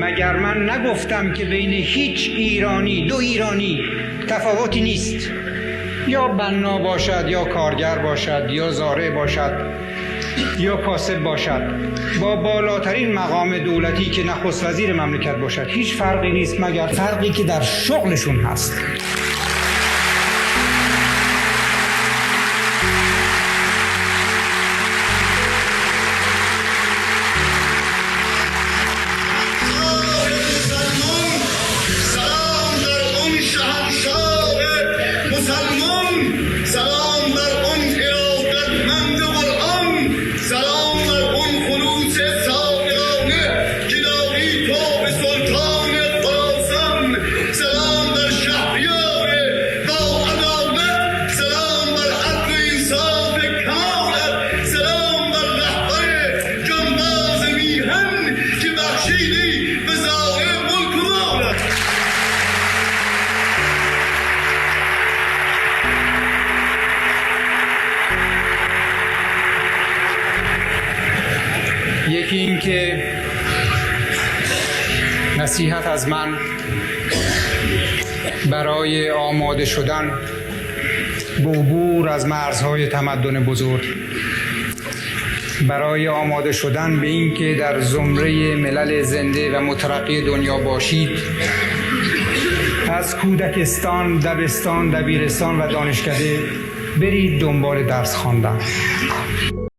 مگر من نگفتم که بین هیچ ایرانی، دو ایرانی تفاوتی نیست، یا بنا باشد یا کارگر باشد یا زارع باشد یا کاسب باشد، با بالاترین مقام دولتی که نخست وزیر مملکت باشد، هیچ فرقی نیست مگر فرقی که در شغلشون هست. یکی این که نصیحت از من برای آماده شدن به عبور از مرزهای تمدن بزرگ، برای آماده شدن به این که در زمره ملل زنده و مترقی دنیا باشید، از کودکستان، دبستان، دبیرستان و دانشکده برید دنبال درس خواندن.